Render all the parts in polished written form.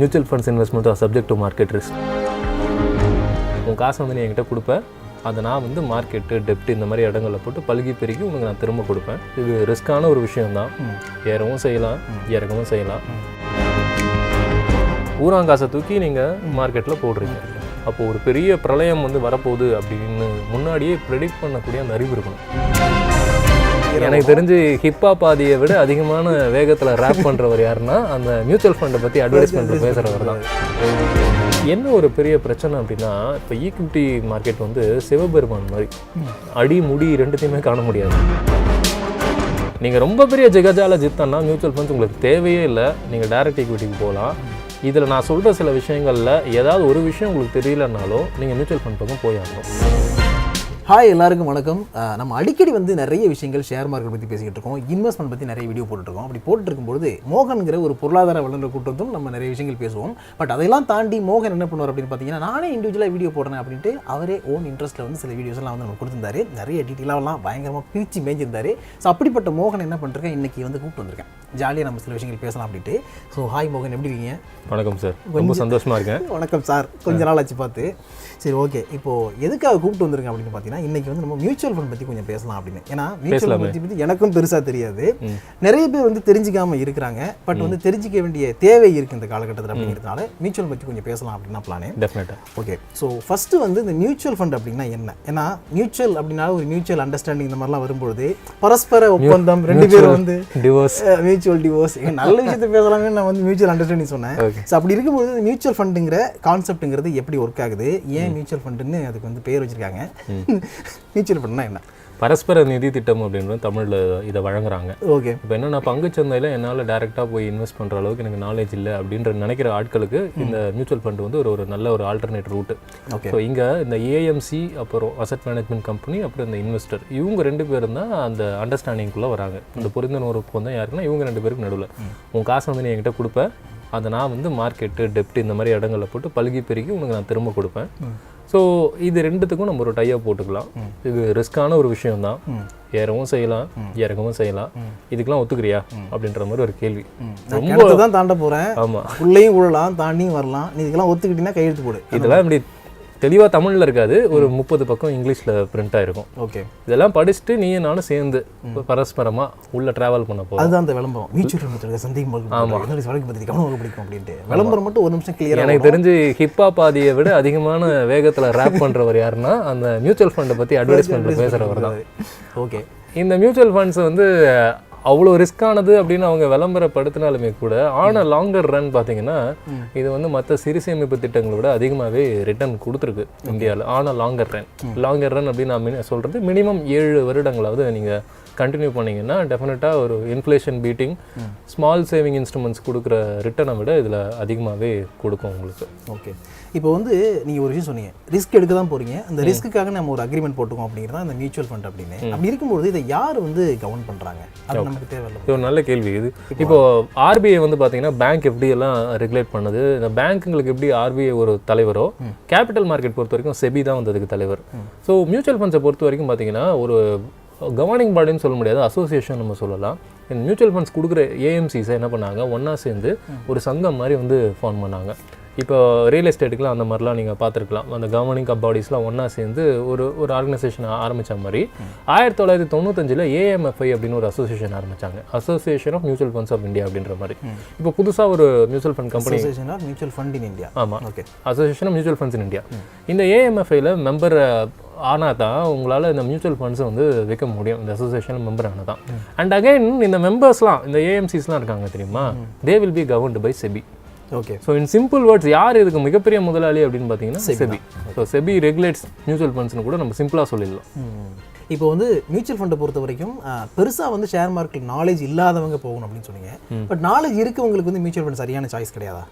Mutual funds investment R subject to market risk. உன் காசை வந்து நீ என்கிட்ட கொடுப்பேன், அதை நான் வந்து மார்க்கெட்டு டெப்ட் இந்த மாதிரி இடங்களில் போட்டு பல்கி பெருகி உனக்கு நான் திரும்ப கொடுப்பேன். இது ரிஸ்க்கான ஒரு விஷயம்தான். ஏறவும் செய்யலாம், இறக்கவும் செய்யலாம். ஊராங்காசை தூக்கி நீங்கள் மார்க்கெட்டில் போடுறீங்க. அப்போது ஒரு பெரிய பிரளயம் வந்து வரப்போகுது அப்படின்னு முன்னாடியே ப்ரெடிக்ட் பண்ணக்கூடிய அந்த அறிவு இருக்கணும். எனக்கு தெரிஞ்சு ஹிப்ஹாப் பாதியை விட அதிகமான வேகத்தில் ரேப் பண்ணுறவர் யாருன்னா அந்த மியூச்சுவல் ஃபண்டை பற்றி அட்வர்டைஸ்மெண்ட்டில் பேசுகிறவர் தான். என்ன ஒரு பெரிய பிரச்சனை அப்படின்னா, இப்போ ஈக்விட்டி மார்க்கெட் வந்து சிவபெருமான் மாதிரி அடி முடி ரெண்டுத்தையுமே காண முடியாது. நீங்கள் ரொம்ப பெரிய ஜெகஜால ஜித்தானா மியூச்சுவல் ஃபண்ட்ஸ் உங்களுக்கு தேவையே இல்லை. நீங்கள் டைரக்ட் ஈக்விட்டிக்கு போகலாம். இதில் நான் சொல்கிற சில விஷயங்களில் ஏதாவது ஒரு விஷயம் உங்களுக்கு தெரியலனாலும் நீங்கள் மியூச்சுவல் ஃபண்ட் பக்கம் போய் ஆகணும். ஹாய், எல்லாருக்கும் வணக்கம். நம்ம அடிக்கடி வந்து நிறைய விஷயங்கள் ஷேர் மார்க்கெட் பற்றி பேசிக்கிட்டு இருக்கோம், இன்வெஸ்ட்மெண்ட் பற்றி நிறைய வீடியோ போட்டுருக்கோம். அப்படி போட்டுட்டு இருக்கும்போது மோகன்கிற ஒரு பொருளாதார வல்லுநர் கூட்டத்தும் நம்ம நிறைய விஷயங்கள் பேசுவோம். பட் அதெல்லாம் தாண்டி மோகன் என்ன பண்ணுவார் அப்படின்னு பார்த்தீங்கன்னா, நானே இண்டிவிஜுவலாக வீடியோ போடுறேன் அப்படின்ட்டு அவரே ஓன் இன்ட்ரெஸ்ட்டில் வந்து சில வீடியோஸ்லாம் வந்து நம்ம கொடுத்துருந்தாரு. நிறைய டீட்டெயிலாகலாம் பயங்கரமாக பிரித்து மேய்ஞ்சிருந்தாரு. ஸோ அப்படிப்பட்ட மோகன் என்ன பண்ணுறேன், இன்றைக்கி வந்து கூப்பிட்டு வந்திருக்கேன், ஜாலியாக நம்ம சில விஷயங்கள் பேசலாம் அப்படின்ட்டு. ஸோ ஹாய் மோகன், எப்படி இருக்கீங்க? வணக்கம் சார், ரொம்ப சந்தோஷமாக இருக்கேன். வணக்கம் சார், கொஞ்ச நாள் ஆச்சு பார்த்து. சரி, ஓகே. இப்போது எதுக்காக கூப்பிட்டு வந்திருக்கேன் அப்படின்னு பார்த்தீங்கன்னா, இன்றைக்கி வந்து நம்ம மியூச்சுவல் ஃபண்ட் பற்றி கொஞ்சம் பேசலாம் அப்படின்னு. ஏன்னா மியூச்சுவல் ஃபண்ட் பற்றி எனக்கும் பெருசாக தெரியாது. நிறைய பேர் வந்து தெரிஞ்சிக்காமல் இருக்கிறாங்க. பட் வந்து தெரிஞ்சிக்க வேண்டிய தேவை இருக்குது இந்த காலகட்டத்தில் அப்படிங்கிறதுனால மியூச்சுவல் பற்றி கொஞ்சம் பேசலாம் அப்படின்னா பிளானே. டெஃபினட்டாக. ஓகே. ஸோ ஃபஸ்ட்டு வந்து இந்த மியூச்சுவல் ஃபண்ட் அப்படின்னா என்ன? ஏன்னா மியூச்சுவல் அப்படின்னா ஒரு மியூச்சுவல் அண்டர்ஸ்டாண்டிங் இந்த மாதிரிலாம் வரும்பொழுது பரஸ்பர ஒப்பந்தம், ரெண்டு பேரும் வந்து டிவோர்ஸ், மியூச்சுவல் டிவோர்ஸ், நல்ல விஷயத்தை பேசலாமே. நான் வந்து மியூச்சுவல் அண்டர்ஸ்டாண்டிங் சொன்னேன். ஸோ அப்படி இருக்கும்போது மியூச்சுவல் ஃபண்டுங்கிற கான்செப்ட்டுங்கிறது எப்படி ஒர்க் ஆகுது, ஏன் மியூச்சுவல் ஃபண்டுன்னு அதுக்கு வந்து பேர் வச்சிருக்காங்க? மியூச்சுவல் ஃபண்ட்னா என்ன? பரஸ்பர நிதி திட்டம் அப்படின்றது தமிழில் இதை வழங்குறாங்க. ஓகே. இப்போ என்னன்னா, பங்குச்சந்தையில் என்னால் டேரெக்டாக போய் இன்வெஸ்ட் பண்ணுற அளவுக்கு எனக்கு நாலேஜ் இல்லை அப்படின்ற நினைக்கிற ஆட்களுக்கு இந்த மியூச்சுவல் ஃபண்ட் வந்து ஒரு நல்ல ஒரு ஆல்டர்னேட் ரூட்டு. ஓகே. ஸோ இங்கே இந்த ஏஎம்சி, அப்புறம் அசட் மேனேஜ்மெண்ட் கம்பெனி, அப்புறம் இந்த இன்வெஸ்டர், இவங்க ரெண்டு பேரும் தான் அந்த அண்டர்ஸ்டாண்டிங்குள்ளே வராங்க. இந்த புரிந்துணர்வு ஒப்பந்தம் யாருக்குன்னா இவங்க ரெண்டு பேருக்கு நடுவில். உன் காசை வந்து நீ என்கிட்ட கொடுப்பேன், அதை நான் வந்து மார்க்கெட்டு டெப்ட் இந்த மாதிரி இடங்களில் போட்டு பல்கி பெருகி உனக்கு நான் திரும்ப கொடுப்பேன். ஸோ இது ரெண்டுத்துக்கும் நம்ம ஒரு டைப் போட்டுக்கலாம். இது ரிஸ்க்கான ஒரு விஷயம்தான். ஏறவும் செய்யலாம், இறக்கவும் செய்யலாம். இதுக்கெல்லாம் ஒத்துக்கிறியா அப்படின்ற மாதிரி ஒரு கேள்வி. ரொம்ப தான் தாண்ட போகிறேன். ஆமாம், உள்ளேயும் விழலாம், தாண்டியும் வரலாம். நீ இதுக்கெல்லாம் ஒத்துக்கிட்டீங்கன்னா கையெழுத்து போடு. இதெல்லாம் இப்படி தெளிவாக தமிழில் இருக்காது, ஒரு 30 பக்கம் இங்கிலீஷில் பிரிண்ட் ஆகிருக்கும். ஓகே. இதெல்லாம் படிச்சுட்டு நீயும் நானும் சேர்ந்து பரஸ்பரமாக உள்ள ட்ராவல் பண்ண போகிறோம். அதுதான் அந்த விளம்பரம். மியூச்சுவல் ஃபண்ட் சந்தேகம். ஆமாம், வழக்கு பற்றி கவனம் பிடிக்கும் அப்படின்ட்டு விளம்பரம் மட்டும் ஒரு நிமிஷம் கிளியர். எனக்கு தெரிஞ்சு ஹிப்ஹாப் பாதியை விட அதிகமான வேகத்தில் ரேப் பண்ணுறவர் யாருன்னா அந்த மியூச்சுவல் ஃபண்டை பற்றி அட்வர்டைஸ்மெண்ட்டில் பேசுகிறவர் தான். ஓகே. இந்த மியூச்சுவல் ஃபண்ட்ஸ் வந்து அவ்வளோ ரிஸ்க்கானது அப்படின்னு அவங்க விளம்பரப்படுத்தினாலுமே கூட ஆன லாங்கர் ரன் பார்த்தீங்கன்னா இது வந்து மற்ற சிறு சேமிப்பு திட்டங்களை விட அதிகமாகவே ரிட்டர்ன் கொடுத்துருக்கு இந்தியாவில். ஆன லாங்கர் ரன் அப்படின்னு நான் சொல்கிறது மினிமம் 7 வருடங்களாவது நீங்கள் கண்டினியூ பண்ணிங்கன்னா டெஃபினட்டாக ஒரு inflation beating small saving instruments கொடுக்குற ரிட்டர்னை விட இதில் அதிகமாகவே கொடுக்கும் உங்களுக்கு. ஓகே. இப்போ வந்து நீங்கள் ஒரு விஷயம் சொன்னீங்க, ரிஸ்க் எடுக்க தான் போகிறீங்க, அந்த ரிஸ்க்குக்காக நம்ம ஒரு அக்ரிமெண்ட் போட்டுக்கோம் அப்படிங்கிறது தான் இந்த மியூச்சுவல் ஃபண்ட் அப்படின்னு. அப்படி இருக்கும்போது இதை யார் வந்து கவர்ன் பண்ணுறாங்க? அது நமக்கு தேவையில்லை. இது ஒரு நல்ல கேள்வி. இது இப்போ ஆர்பிஐ வந்து பார்த்தீங்கன்னா பேங்க் எப்படி எல்லாம் ரெகுலேட் பண்ணுது. இந்த பேங்க்குங்களுக்கு எப்படி ஆர்பிஐ ஒரு தலைவரோ, கேபிட்டல் மார்க்கெட் பொறுத்த வரைக்கும் செபி தான் வந்து அதுக்கு தலைவர். ஸோ மியூச்சுவல் ஃபண்ட்ஸை பொறுத்த வரைக்கும் பார்த்தீங்கன்னா ஒரு கவர்னிங் பாடின்னு சொல்ல முடியாது, அசோசியேஷன் நம்ம சொல்லலாம். இந்த மியூச்சுவல் ஃபண்ட்ஸ் கொடுக்குற ஏஎம்சிஸை என்ன பண்ணாங்க, ஒன்றா சேர்ந்து ஒரு சங்கம் மாதிரி வந்து ஃபார்ம் பண்ணாங்க. இப்போ ரியல் எஸ்டேட்டுக்குலாம் அந்த மாதிரிலாம் நீங்கள் பார்த்துருக்கலாம். அந்த கவர்னிங் பாடிஸ்லாம் ஒன்றா சேர்ந்து ஒரு ஆர்கனைசேஷன் ஆரம்பித்த மாதிரி 1995 ஏஎம்எஃப்ஐ அப்படின்னு ஒரு அசோசியேஷன் ஆரம்பித்தாங்க, association of mutual funds of India அப்படின்ற மாதிரி. இப்போ புதுசாக ஒரு mutual fund company, association of mutual fund in India. ஆமாம், okay, association of mutual funds in India. இந்த ஏஎம்எஃப்ஐல மெம்பர் ஆனால் தான் உங்களால் இந்த மியூச்சுவல் ஃபண்ட்ஸை வந்து விற்க முடியும், இந்த அசோசியேஷன் மெம்பர் ஆனால் தான். அண்ட் அகைன் இந்த மெம்பர்ஸ்லாம், இந்த ஏஎம்சிஸ்லாம் இருக்காங்க தெரியுமா, they will be governed by SEBI. Okay. So in simple words யார் இதுக்கு மிகப்பெரிய முதலாளி அப்படின்னு பார்த்தீங்கன்னா SEBI. So SEBI regulates mutual ஃபண்ட்ஸ்னு கூட நம்ம சிம்பிளாக சொல்லிடலாம். இப்போ வந்து மியூச்சுவல் ஃபண்டை பொறுத்த வரைக்கும் பெருசாக வந்து ஷேர் மார்க்கெட் நாலேஜ் இல்லாதவங்க போகணும் அப்படின்னு சொன்னீங்க. பட் நாலேஜ் இருக்கவங்களுக்கு வந்து மியூச்சுவல் ஃபண்ட் சரியான சாய்ஸ் கிடையாதா?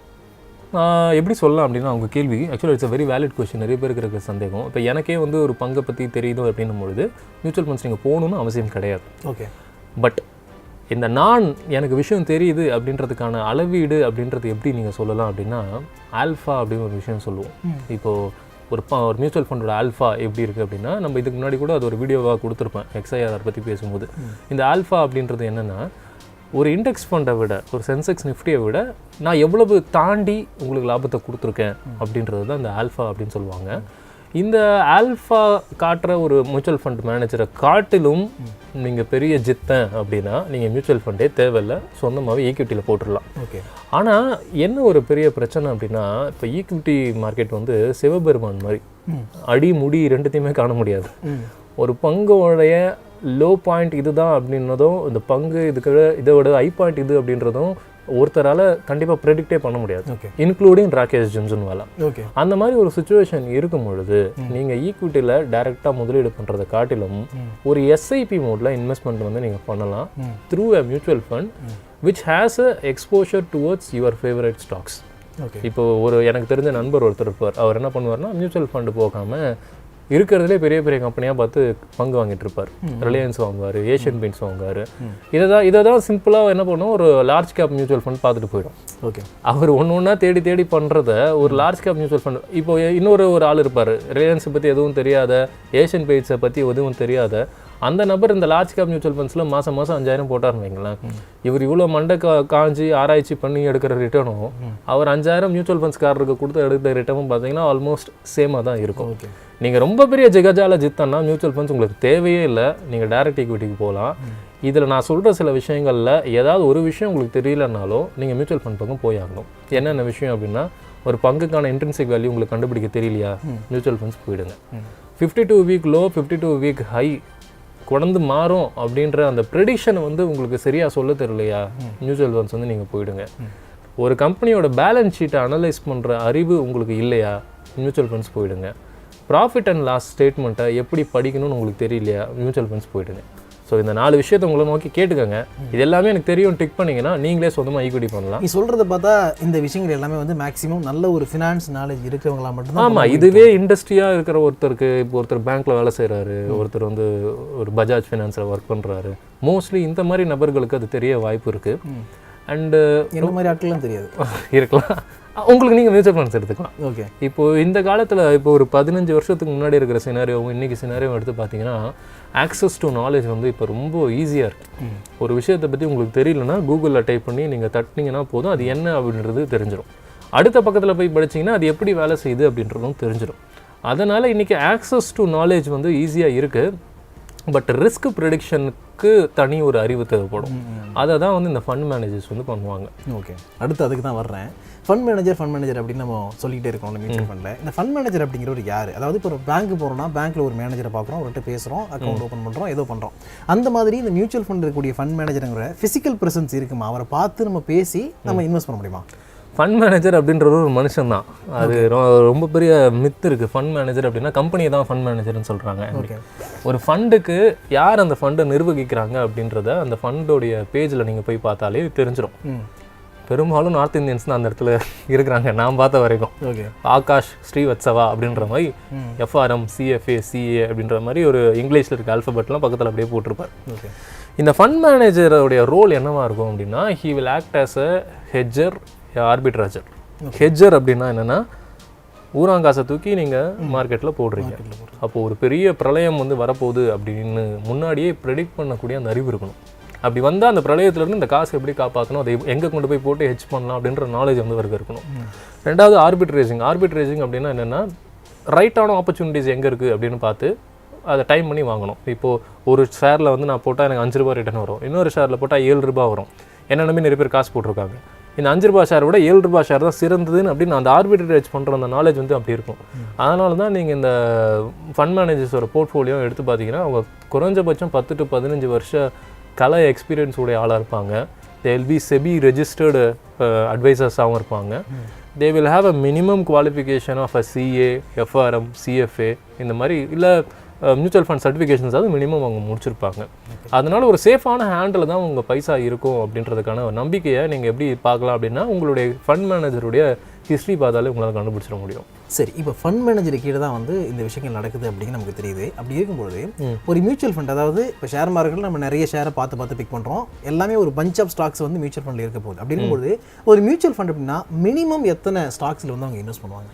எப்படி சொல்லலாம் அப்படின்னா அவங்க கேள்வி ஆக்சுவலாக it's a very valid question. நிறைய பேருக்கு இருக்கிற சந்தேகம். இப்போ எனக்கே வந்து ஒரு பங்கை பற்றி தெரியுது அப்படின்னும் பொழுது மியூச்சுவல் ஃபண்ட்ஸ் நீங்கள் போகணுன்னு அவசியம் கிடையாது. ஓகே. பட் இந்த எனக்கு விஷயம் தெரியுது அப்படின்றதுக்கான அளவீடு அப்படின்றது எப்படி நீங்கள் சொல்லலாம் அப்படின்னா ஆல்ஃபா அப்படின்னு ஒரு விஷயம் சொல்லுவோம். இப்போது ஒரு மியூச்சுவல் ஃபண்டோட ஆல்ஃபா எப்படி இருக்குது அப்படின்னா, நம்ம இதுக்கு முன்னாடி கூட அது ஒரு வீடியோவாக கொடுத்துருப்பேன் எக்ஸ்ஐஆர் பற்றி பேசும்போது. இந்த ஆல்ஃபா அப்படின்றது என்னென்னா, ஒரு இண்டெக்ஸ் ஃபண்டை விட ஒரு சென்செக்ஸ் நிஃப்டியை விட நான் எவ்வளவு தாண்டி உங்களுக்கு லாபத்தை கொடுத்துருக்கேன் அப்படின்றது தான் இந்த ஆல்ஃபா அப்படின்னு சொல்லுவாங்க. இந்த ஆல்ஃபா காட்டுற ஒரு மியூச்சுவல் ஃபண்ட் மேனேஜரை காட்டிலும் நீங்கள் பெரிய ஜித்தன் அப்படின்னா நீங்கள் மியூச்சுவல் ஃபண்டே தேவையில்லை, சொந்தமாகவே ஈக்விட்டியில் போட்டுடலாம். ஓகே. ஆனால் என்ன ஒரு பெரிய பிரச்சனை அப்படின்னா, இப்போ ஈக்விட்டி மார்க்கெட் வந்து சிவபெருமான் மாதிரி அடி முடி ரெண்டுத்தையுமே காண முடியாது. ஒரு பங்கோடைய லோ பாயிண்ட் இதுதான் அப்படின்றதும், இந்த பங்கு இதோட ஹை பாயிண்ட் இது அப்படின்றதும் ஒருத்தரால் கண்டிப்பாக ப்ரெடிக்டே பண்ண முடியாது, இன்க்ளூடிங் ராகேஷ் ஜுன்ஜுன்வாலா. அந்த மாதிரி ஒரு சுச்சுவேஷன் இருக்கும் பொழுது நீங்கள் ஈக்விட்டியில் டைரெக்டாக முதலீடு பண்ணுறதை காட்டிலும் ஒரு எஸ்ஐபி மோடில் இன்வெஸ்ட்மெண்ட் வந்து நீங்கள் பண்ணலாம் through a mutual fund which has a exposure towards your favourite stocks. இப்போ எனக்கு தெரிஞ்ச நண்பர் ஒருத்தர் இருப்பார். அவர் என்ன பண்ணுவார்னா, மியூச்சுவல் ஃபண்டு போகாமல் இருக்கிறதுலே பெரிய பெரிய கம்பெனியாக பார்த்து பங்கு வாங்கிட்டு இருப்பார். ரிலையன்ஸ் வாங்குவார், ஏஷியன் பெயிண்ட்ஸ் வாங்குவார். இதை தான் சிம்பிளாக என்ன பண்ணுவோம், ஒரு லார்ஜ் கேப் மியூச்சுவல் ஃபண்ட் பார்த்துட்டு போயிடும். ஓகே. அவர் ஒன்றா தேடி பண்ணுறத ஒரு லார்ஜ் கேப் மியூச்சுவல் ஃபண்ட். இப்போ இன்னொரு ஆள் இருப்பார், ரிலையன்ஸை பற்றி எதுவும் தெரியாத, ஏஷியன் பெயிண்ட்ஸை பற்றி எதுவும் தெரியாத அந்த நபர் இந்த லார்ஜ் கேப் மியூச்சுவல் ஃபண்ட்ஸில் மாதம் 5,000 போட்டார்னு வைங்களேன். இவர் இவ்வளோ மண்டை காஞ்சி ஆராய்ச்சி பண்ணி எடுக்கிற ரிட்டர்னும் அவர் 5,000 மியூச்சுவல் ஃபண்ட்ஸ்காரருக்கு கொடுத்து எடுக்கிற ரிட்டர்னும் பார்த்தீங்கன்னா ஆல்மோஸ்ட் சேமாக தான் இருக்கும். நீங்கள் ரொம்ப பெரிய ஜெகஜால ஜித்தன்னா மியூச்சுவல் ஃபண்ட்ஸ் உங்களுக்கு தேவையே இல்லை, நீங்கள் டைரக்ட் ஈக்விட்டிக்கு போகலாம். இதில் நான் சொல்கிற சில விஷயங்களில் ஏதாவது ஒரு விஷயம் உங்களுக்கு தெரியலனாலும் நீங்கள் மியூச்சுவல் ஃபண்ட் பக்கம் போய் ஆகணும். என்னென்ன விஷயம் அப்படின்னா, ஒரு பங்குக்கான இன்ட்ரின்சிக் வேல்யூ உங்களுக்கு கண்டுபிடிக்க தெரியலையா, மியூச்சுவல் ஃபண்ட்ஸ் போயிடுங்க. 52 வீக் லோ 52 வீக் ஹை குடந்து மாறும் அப்படின்ற அந்த ப்ரெடிக்ஷனை வந்து உங்களுக்கு சரியாக சொல்ல தெரியலையா, மியூச்சுவல் ஃபண்ட்ஸ் வந்து நீங்கள் போயிடுங்க. ஒரு கம்பெனியோட பேலன்ஸ் ஷீட்டை அனலைஸ் பண்ணுற அறிவு உங்களுக்கு இல்லையா, மியூச்சுவல் ஃபண்ட்ஸ் போயிடுங்க. ப்ராஃபிட் அண்ட் லாஸ் ஸ்டேட்மெண்ட்டை எப்படி படிக்கணும்னு உங்களுக்கு தெரியலையா, மியூச்சுவல் ஃபண்ட்ஸ் போயிடுங்க. ஸோ இந்த 4 விஷயத்தை உங்களை நோக்கி கேட்டுக்கோங்க. இது எல்லாமே எனக்கு தெரியும் டிக் பண்ணிங்கன்னா நீங்களே சொந்தமாக ஈக்விட்டி பண்ணலாம். நீ சொல்கிறத பார்த்தா இந்த விஷயங்கள் எல்லாமே வந்து மேக்ஸிமம் நல்ல ஒரு ஃபினான்ஸ் நாலேஜ் இருக்கிறவங்களா மட்டும்தான். ஆமாம், இதுவே இண்டஸ்ட்ரியாக இருக்கிற ஒருத்தருக்கு, இப்போ ஒருத்தர் பேங்க்கில் வேலை செய்கிறாரு, ஒருத்தர் வந்து ஒரு பஜாஜ் ஃபினான்ஸில் ஒர்க் பண்ணுறாரு, மோஸ்ட்லி இந்த மாதிரி நபர்களுக்கு அது தெரிய வாய்ப்பு இருக்குது. அண்டு இந்த மாதிரி ஆட்கள்லாம் தெரியாது இருக்கலாம். உங்களுக்கு நீங்கள் மியூச்சுவல் ஃபண்ட்ஸ் எடுத்துக்கலாம். ஓகே. இப்போது இந்த காலத்தில் இப்போ ஒரு 15 வருஷத்துக்கு முன்னாடி இருக்கிற சினாரியோவும் இன்றைக்கி சினாரியோவும் எடுத்து பார்த்தீங்கன்னா, ஆக்சஸ் டு நாலேஜ் வந்து இப்போ ரொம்ப ஈஸியாக இருக்குது. ஒரு விஷயத்தை பற்றி உங்களுக்கு தெரியலன்னா கூகுளில் டைப் பண்ணி நீங்கள் தட்டினீங்கன்னா போதும், அது என்ன அப்படின்றது தெரிஞ்சிடும். அடுத்த பக்கத்தில் போய் படிச்சிங்கன்னா அது எப்படி வேலை செய்யுது அப்படின்றதும் தெரிஞ்சிடும். அதனால் இன்றைக்கி ஆக்சஸ் டு நாலேஜ் வந்து ஈஸியாக இருக்குது. பட் ரிஸ்க் ப்ரெடிக்ஷனுக்கு தனி ஒரு அறிவு தேவைப்படும். அதை தான் வந்து இந்த ஃபண்ட் மேனேஜர்ஸ் வந்து பண்ணுவாங்க. ஓகே, அடுத்து அதுக்கு தான் வர்றேன். ஃபண்ட் மேனேஜர் அப்படின்னு நம்ம சொல்லிகிட்டே இருக்கோம் மியூச்சுவல் ஃபண்டில். இந்த ஃபண்ட் மேனேஜர் அப்படிங்கிறவர் யார்? அதாவது இப்போ ஒரு பேங்க் போகிறோம்னா பேங்க்கில் ஒரு மேனேஜரை பார்க்குறோம், அவர்கிட்ட பேசுகிறோம், அக்கௌண்ட் ஓப்பன் பண்ணுறோம், ஏதோ பண்ணுறோம். அந்த மாதிரி இந்த மியூச்சுவல் ஃபண்ட் இருக்கக்கூடிய ஃபண்ட் மேனேஜருங்கிற ஃபிசிக்கல் ப்ரெசன்ஸ் இருக்குமா? அவரை பார்த்து நம்ம பேசி நம்ம இன்வெஸ்ட் பண்ண முடியுமா? ஃபண்ட் மேனேஜர் அப்படின்றது ஒரு மனுஷன் தான். அது ரொம்ப பெரிய மித்து இருக்குது. ஃபண்ட் மேனேஜர் அப்படின்னா கம்பெனியை தான் ஃபண்ட் மேனேஜர்னு சொல்கிறாங்க. ஒரு ஃபண்டுக்கு யார் அந்த ஃபண்டை நிர்வகிக்கிறாங்க அப்படின்றத அந்த ஃபண்டோடைய பேஜில் நீங்கள் போய் பார்த்தாலே தெரிஞ்சிடும். பெரும்பாலும் நார்த் இந்தியன்ஸ் தான் அந்த இடத்துல இருக்கிறாங்க நான் பார்த்த வரைக்கும். ஓகே. ஆகாஷ் ஸ்ரீவத்சவா அப்படின்ற மாதிரி எஃப்ஆர்எம் சிஎஃப்ஏ சிஏ அப்படின்ற மாதிரி ஒரு இங்கிலீஷில் இருக்க ஆல்ஃபபெட்லாம் பக்கத்தில் அப்படியே போட்டிருப்பார். ஓகே. இந்த ஃபண்ட் மேனேஜருடைய ரோல் என்னவாக இருக்கும் அப்படின்னா, he will act as a hedger, arbitrager. Hedger அப்படின்னா என்னென்னா, ஊராங்காசை தூக்கி நீங்கள் மார்க்கெட்டில் போடுறீங்க. அப்போது ஒரு பெரிய பிரளயம் வந்து வரப்போகுது அப்படின்னு முன்னாடியே ப்ரெடிக்ட் பண்ணக்கூடிய அந்த அறிவு இருக்கணும். அப்படி வந்தால் அந்த பிரளயத்துலேருந்து இந்த காசு எப்படி காப்பாற்றணும், அதை எங்கே கொண்டு போய் போட்டு ஹெட்ஜ் பண்ணலாம் அப்படின்ற நாலேஜ் வந்து அவருக்கு இருக்கணும். ரெண்டாவது ஆர்பிட்ரேஜிங் அப்படின்னா என்னென்னா, ரைட்டான ஆப்பர்ச்சுனிட்டிஸ் எங்கே இருக்குது அப்படின்னு பார்த்து அதை டைம் பண்ணி வாங்கணும். இப்போது ஒரு ஷேரில் வந்து நான் போட்டால் எனக்கு 5 ரூபா ரிட்டர்ன் வரும், இன்னொரு ஷேரில் போட்டால் 7 ரூபா வரும். என்ன நம்பி நிறைய பேர் காசு போட்டிருக்காங்க. இந்த 5 ரூபா ஷேரை விட 7 ரூபா ஷேர் தான் சிறந்ததுன்னு அப்படின்னு அந்த ஆர்பிட்ரேஜ் பண்ணுற அந்த நாலேஜ் வந்து அப்படி இருக்கும். அதனால தான் நீங்கள் இந்த ஃபண்ட் மேனேஜர்ஸோட போர்ட்ஃபோலியோ எடுத்து பார்த்தீங்கன்னா, அவங்க குறைஞ்சபட்சம் 10 to 15 வருஷ கலை எக்ஸ்பீரியன்ஸ் உடைய ஆளாக இருப்பாங்க. They will be SEBI registered அட்வைசர்ஸாகவும் இருப்பாங்க. They will have a minimum qualification of a CA, FRM, CFA இந்த மாதிரி இல்லை மியூச்சுவல் ஃபண்ட் சர்டிஃபிகேஷன்ஸ் அது மினிமம் அவங்க முடிச்சிருப்பாங்க. அதனால ஒரு சேஃபான ஹேண்டில் தான் உங்கள் பைசா இருக்கும் அப்படின்றதுக்கான ஒரு நம்பிக்கையை நீங்கள் எப்படி பார்க்கலாம் அப்படின்னா, உங்களுடைய ஃபண்ட் மேனேஜருடைய ஹிஸ்ட்ரி பார்த்தாலே உங்களால் கண்டுபிடிச்சிட முடியும். சரி, இப்போ ஃபண்ட் மேனேஜர் கீழே தான் வந்து இந்த விஷயங்கள் நடக்குது அப்படின்னு நமக்கு தெரியுது. அப்படி இருக்கும்போது ஒரு மியூச்சுவல் ஃபண்ட், அதாவது இப்போ ஷேர் மார்க்கெட்டில் நம்ம நிறைய ஷேரை பார்த்து பிக் பண்ணுறோம், எல்லாமே ஒரு பஞ்ச் ஆஃப் ஸ்டாக்ஸ் வந்து மியூச்சுவல் ஃபண்டில் இருக்க போகுது. அப்படி இருக்கும்போது ஒரு மியூச்சுவல் ஃபண்ட் அப்படின்னா மினிமம் எத்தனை ஸ்டாக்ஸில் வந்து அவங்க இன்வெஸ்ட் பண்ணுவாங்க?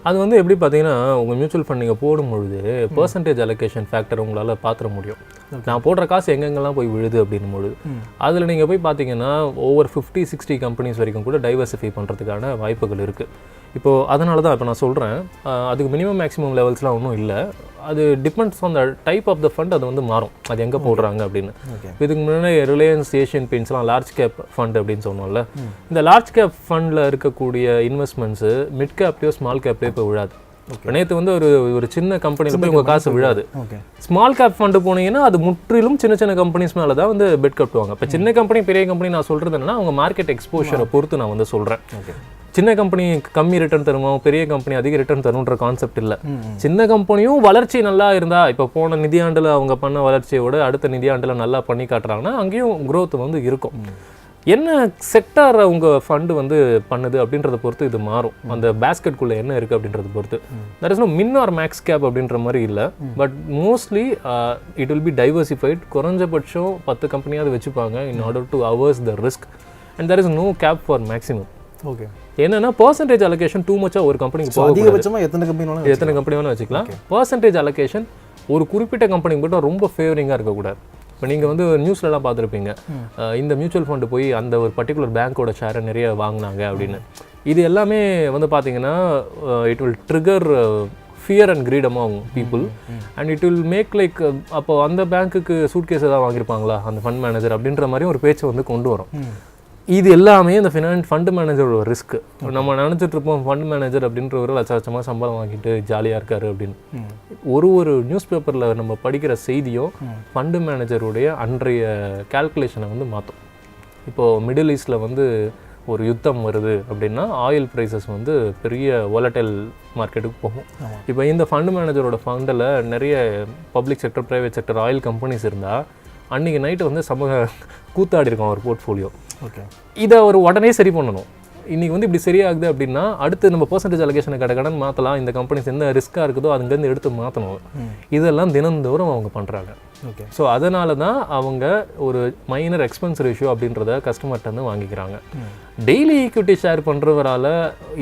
அது வந்து எப்படி பார்த்தீங்கன்னா உங்கள் மியூச்சுவல் ஃபண்ட் நீங்கள் போடும்பொழுது பர்சன்டேஜ் அலோகேஷன் ஃபேக்டர் உங்களால் பார்த்துட முடியும். நான் போடுற காசு எங்கெங்கெல்லாம் போய் விழுது அப்படின்னும் பொழுது அதில் நீங்கள் போய் பார்த்தீங்கன்னா ஓவர் 50-60 கம்பெனிஸ் வரைக்கும் கூட டைவர்சிஃபை பண்ணுறதுக்கான வாய்ப்புகள் இருக்குது. இப்போது அதனால தான் இப்போ நான் சொல்கிறேன், அதுக்கு மினிமம் மேக்ஸிமம் லெவல்ஸ்லாம் ஒன்றும் இல்லை. அது depends on the type of the fund, அது வந்து மாறும் அது எங்கே போடுறாங்க அப்படின்னு. இதுக்கு முன்னாடி ரிலையன்ஸ் ஏஷியன் பெயிண்ட்ஸ்லாம் லார்ஜ் கேப் ஃபண்ட் அப்படின்னு சொன்னோம்ல, இந்த லார்ஜ் கேப் ஃபண்டில் இருக்கக்கூடிய இன்வெஸ்ட்மெண்ட்ஸு மிட் கேப்லேயோ ஸ்மால் கேப்லேயோ இப்போ விழாது. நேற்று வந்து ஒரு சின்ன கம்பெனியில் போய் உங்கள் காசு விழாது. ஸ்மால் கேப் ஃபண்டு போனீங்கன்னா அது முற்றிலும் சின்ன சின்ன கம்பெனிஸ் மேலே தான் வந்து பெட் கட்டுவாங்க. இப்போ சின்ன கம்பெனி பெரிய கம்பெனி நான் சொல்கிறது என்னன்னா அவங்க மார்க்கெட் எக்ஸ்போஷரை பொறுத்து நான் வந்து சொல்கிறேன். சின்ன கம்பெனி கம்மி ரிட்டர்ன் தருமோ பெரிய கம்பெனி அதிக ரிட்டர்ன் தருன்ற கான்செப்ட் இல்லை. சின்ன கம்பெனியும் வளர்ச்சி நல்லா இருந்தால், இப்போ போன நிதியாண்டில் அவங்க பண்ண வளர்ச்சியோட அடுத்த நிதியாண்டில் நல்லா பண்ணி காட்டுறாங்கன்னா அங்கேயும் growth வந்து இருக்கும். என்ன செக்டார் உங்கள் ஃபண்டு வந்து பண்ணுது அப்படின்றத பொறுத்து இது மாறும். அந்த பேஸ்கெட்குள்ளே என்ன இருக்குது அப்படின்றத பொறுத்து. That is no min or max cap அப்படின்ற மாதிரி இல்லை. But mostly it will be diversified. குறைஞ்சபட்சம் 10 கம்பெனியாவது வச்சுப்பாங்க in order to hours the risk. And there is no cap for maximum. Okay, என்னன்னா பர்சன்டேஜ் அலோகேஷன் டூ மச்சா ஒரு கம்பெனிக்கு அதிகபட்சமாக எத்தனை கம்பெனி வேணாலும் வச்சுக்கலாம். பர்சன்டேஜ் அலோகேஷன் ஒரு குறிப்பிட்ட கம்பெனிக்கு மட்டும் ரொம்ப ஃபேவரிங்காக இருக்கக்கூடாது. இப்போ நீங்கள் வந்து நியூஸ்லலாம் பார்த்துருப்பீங்க, இந்த மியூச்சுவல் ஃபண்டு போய் அந்த ஒரு பர்டிகுலர் பேங்க்கோட ஷேரை நிறைய வாங்கினாங்க அப்படின்னு. இது எல்லாமே வந்து பார்த்தீங்கன்னா it will trigger fear and greed among people and it will make like அப்போ அந்த பேங்க்குக்கு சூட்கேஸ் ஏதாவது வாங்கியிருப்பாங்களா அந்த ஃபண்ட் மேனேஜர் அப்படின்ற மாதிரி ஒரு பேச்சை வந்து கொண்டு வரும். இது எல்லாமே இந்த ஃபண்டு மேனேஜரோட ரிஸ்க். நம்ம நினச்சிட்டு இருப்போம் ஃபண்ட் மேனேஜர் அப்படின்றவர் லட்சமாக சம்பளம் வாங்கிட்டு ஜாலியாக இருக்காரு அப்படின்னு. ஒரு நியூஸ் பேப்பரில் நம்ம படிக்கிற செய்தியும் ஃபண்டு மேனேஜருடைய அன்றைய கால்குலேஷனை வந்து மாற்றும். இப்போது மிடில் ஈஸ்டில் வந்து ஒரு யுத்தம் வருது அப்படின்னா ஆயில் ப்ரைஸஸ் வந்து பெரிய வாலடைல் மார்க்கெட்டுக்கு போகும். இப்போ இந்த ஃபண்டு மேனேஜரோட ஃபண்டில் நிறைய public sector private sector oil companies இருந்தால் அன்றைக்கி நைட்டு வந்து கூத்தாடி இருக்கும் அவர் போர்ட்ஃபோலியோ. ஓகே, இதை அவர் உடனே சரி பண்ணணும். இன்றைக்கி வந்து இப்படி சரியாகுது அப்படின்னா அடுத்து நம்ம பர்சன்டேஜ் அலோகேஷனை கடன் மாற்றலாம். இந்த கம்பெனிஸ் என்ன ரிஸ்க்காக இருக்குதோ அதுங்கேருந்து எடுத்து மாற்றணும். இதெல்லாம் தினந்தோறும் அவங்க பண்ணுறாங்க. ஓகே, ஸோ அதனால தான் அவங்க ஒரு மைனர் எக்ஸ்பென்ஸ் ரேஷியோ அப்படின்றத கஸ்டமர்கிட்ட வந்து வாங்கிக்கிறாங்க. டெய்லி ஈக்விட்டி ஷேர் பண்ணுறவரால்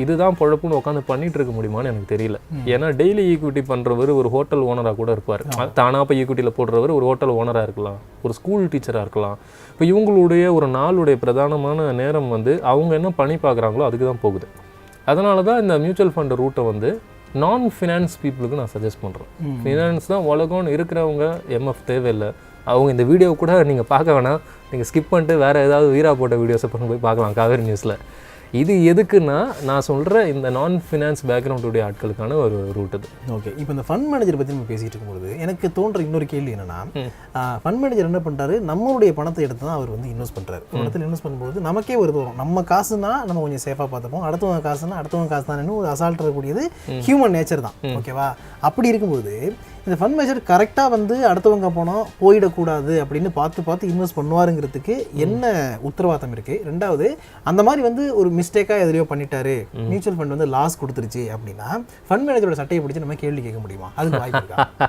இதுதான் பொழப்புன்னு உட்காந்து பண்ணிட்டு இருக்க முடியுமான்னு எனக்கு தெரியல. ஏன்னா டெய்லி ஈக்விட்டி பண்ணுறவர் ஒரு ஹோட்டல் ஓனராக கூட இருப்பார். தானாக இப்போ ஈக்விட்டியில் போடுறவர் ஒரு ஹோட்டல் ஓனராக இருக்கலாம், ஒரு ஸ்கூல் டீச்சராக இருக்கலாம். இப்போ இவங்களுடைய ஒரு நாளுடைய பிரதானமான நேரம் வந்து அவங்க என்ன பண்ணி பார்க்குறாங்களோ அதுக்கு தான் போகுது. அதனால தான் இந்த மியூச்சுவல் ஃபண்ட் ரூட்டை வந்து நான் ஃபினான்ஸ் பீப்புளுக்கு நான் சஜஸ்ட் பண்ணுறேன். ஃபினான்ஸ் தான் உலகம்னு இருக்கிறவங்க எம்எஃப் தேவையில்லை. அவங்க இந்த வீடியோ கூட நீங்கள் பார்க்க வேணாம், நீங்கள் ஸ்கிப் பண்ணிட்டு வேறு ஏதாவது வீரா போட்ட வீடியோஸை பண்ணி போய் பார்க்கலாம் காவேரி நியூஸில். இது எதுக்குன்னா நான் சொல்கிற இந்த நான் ஃபினான்ஸ் பேக்ரவுண்டுடைய ஆட்களுக்கான ஒரு ரூட் இது. ஓகே, இப்போ இந்த ஃபண்ட் மேனேஜர் பற்றி நம்ம பேசிகிட்டு இருக்கும்போது எனக்கு தோன்ற இன்னொரு கேள்வி என்னென்னா, ஃபண்ட் மேனேஜர் என்ன பண்ணுறாரு, நம்மளுடைய பணத்தை எடுத்து தான் அவர் வந்து இன்வெஸ்ட் பண்ணுறாரு. ஒரு இடத்துல இன்வெஸ்ட் பண்ணும்போது நமக்கே ஒரு தோறும் நம்ம காசுனா நம்ம கொஞ்சம் சேஃபாக பார்த்துப்போம், அடுத்தவங்க காசுனா அடுத்தவங்க காசு தான் ஒரு அசால்ட் இருக்கக்கூடியது ஹியூமன் நேச்சர் தான். ஓகேவா, அப்படி இருக்கும்போது இந்த ஃபண்ட் மேனேஜர் கரெக்டாக வந்து அடுத்தவங்க பணம் போயிடக்கூடாது அப்படின்னு பார்த்து இன்வெஸ்ட் பண்ணுவாருங்கிறதுக்கு என்ன உத்தரவாதம் இருக்குது? ரெண்டாவது, அந்த மாதிரி வந்து ஒரு மிஸ்டேக்காக எதிரையோ பண்ணிட்டாரு, மியூச்சுவல் ஃபண்ட் வந்து லாஸ் கொடுத்துருச்சு அப்படின்னா ஃபண்ட் மேனேஜரோட சட்டையை பிடிச்சி நம்ம கேள்வி கேட்க முடியுமா? அதுக்கு வாய்ப்பு இருக்கா?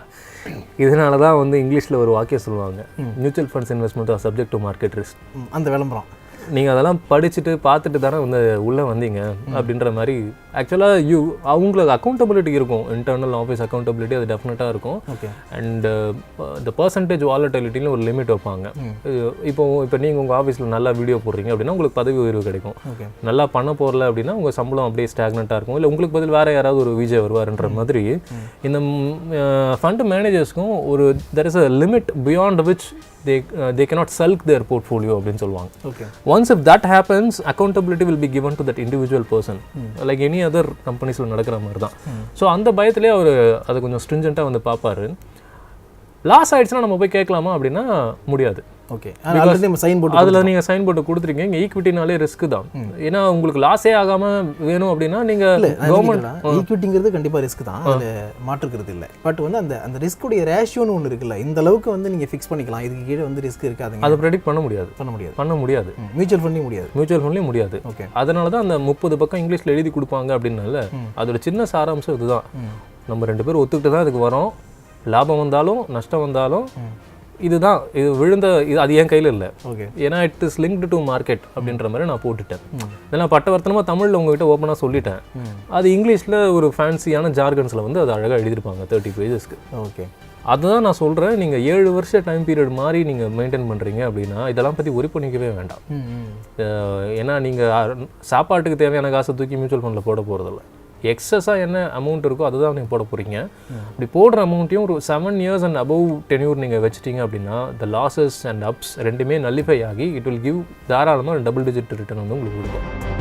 இதனால தான் வந்து இங்கிலீஷில் ஒரு வாக்கியம் சொல்லுவாங்க, mutual funds investment R subject to market risk. அந்த விளம்பரம் நீங்கள் அதெல்லாம் படிச்சுட்டு பார்த்துட்டு தானே வந்து உள்ளே வந்தீங்க அப்படின்ற மாதிரி. ஆக்சுவலாக அவங்களுக்கு அக்கௌண்டபிலிட்டி இருக்கும், இன்டர்னல் ஆஃபீஸ் அக்கௌண்டபிலிட்டி அது டெஃபினட்டாக இருக்கும். அண்ட் இந்த பர்சன்டேஜ் வாலட்டிலிட்டின்னு ஒரு லிமிட் வைப்பாங்க. இப்போ நீங்கள் உங்கள் ஆஃபீஸில் நல்லா வீடியோ போடுறீங்க அப்படின்னா உங்களுக்கு பதவி உயர்வு கிடைக்கும். நல்லா பண்ண போகல அப்படின்னா உங்கள் சம்பளம் அப்படியே ஸ்டாக்னட்டாக இருக்கும், இல்லை உங்களுக்கு பதில் வேறு யாராவது ஒரு விஜய் வருவார்ன்ற மாதிரி. இந்த ஃபண்ட் மேனேஜர்ஸ்க்கும் ஒரு there is a limit beyond which they cannot sulk their portfolio அப்படின்னு சொல்லுவாங்க. Okay, once if that happens accountability will be given to that individual person like any other companiesல நடக்கிற மாதிரி தான். ஸோ அந்த பயத்திலே அவர் அதை கொஞ்சம் ஸ்ட்ரிஞ்செண்ட்டாக வந்து பார்ப்பாரு. லாஸ் ஆயிடுச்சுன்னா நம்ம போய் கேட்கலாமா அப்படின்னா முடியாது. ஓகே, அதில் நீங்கள் சைன் போட்டு கொடுத்துருக்கீங்க. இங்கே ஈக்விட்டினாலே ரிஸ்க் தான். ஏன்னா உங்களுக்கு லாஸே ஆகாமல் வேணும் அப்படின்னா நீங்கள் கவர்மெண்ட் ஈக்விட்டிங்கிறது கண்டிப்பாக ரிஸ்க் தான், அதில் மாற்றுக்கிறது இல்லை. பட் வந்து அந்த ரிஸ்க்குடைய ரேஷியோன்னு ஒன்று இருக்குல்ல, இந்த அளவுக்கு வந்து நீங்கள் ஃபிக்ஸ் பண்ணிக்கலாம், இதுக்கு கீழே வந்து ரிஸ்க் இருக்காது, அதை ப்ரெடிக்ட் பண்ண முடியாது. மியூச்சுவல் ஃபண்ட்லேயும் முடியாது. ஓகே, அதனால தான் அந்த 30 பக்கம் இங்கிலீஷில் எழுதி கொடுப்பாங்க அப்படின்னால அதோட சின்ன சாராம்சம் இதுதான். நம்ம 2 பேரும் ஒத்துக்கிட்டு தான் இதுக்கு வரோம். லாபம் வந்தாலும் நஷ்டம் வந்தாலும் இதுதான் இது விழுந்த இது அது என் கையில் இல்லை. ஓகே. ஏன்னா it is linked to market அப்படின்ற மாதிரி நான் போட்டுட்டேன். இதெல்லாம் பட்டவர்த்தனமாக தமிழில் உங்ககிட்ட ஓப்பனாக சொல்லிட்டேன். அது இங்கிலீஷில் ஒரு ஃபேன்சியான ஜார்கன்ஸில் வந்து அது அழகாக எழுதியிருப்பாங்க 30 பேஜஸ்க்கு. ஓகே. அதுதான் நான் சொல்கிறேன், நீங்கள் 7 வருஷ டைம் பீரியட் மாதிரி நீங்கள் மெயின்டைன் பண்ணுறீங்க அப்படின்னா இதெல்லாம் பற்றி ஒரி பண்ணிக்கவே வேண்டாம். ஏன்னா நீங்கள் சாப்பாட்டுக்கு தேவையான காசை தூக்கி மியூச்சுவல் ஃபண்டில் போட போகிறதில்ல. எக்ஸஸாக என்ன அமௌண்ட் இருக்கோ அதுதான் நீங்கள் போட போகிறீங்க. அப்படி போடுற அமௌண்ட்டையும் ஒரு 7 years அண்ட் அபவ் டென்யூர் நீங்கள் வச்சுட்டீங்க அப்படின்னா த லாஸஸ் அண்ட் அப்ஸ் ரெண்டுமே நல்லிஃபை ஆகி இட் வில் கிவ் தாராளமாக டபுள் டிஜிட் ரிட்டர்ன் வந்து உங்களுக்கு கொடுக்கும்.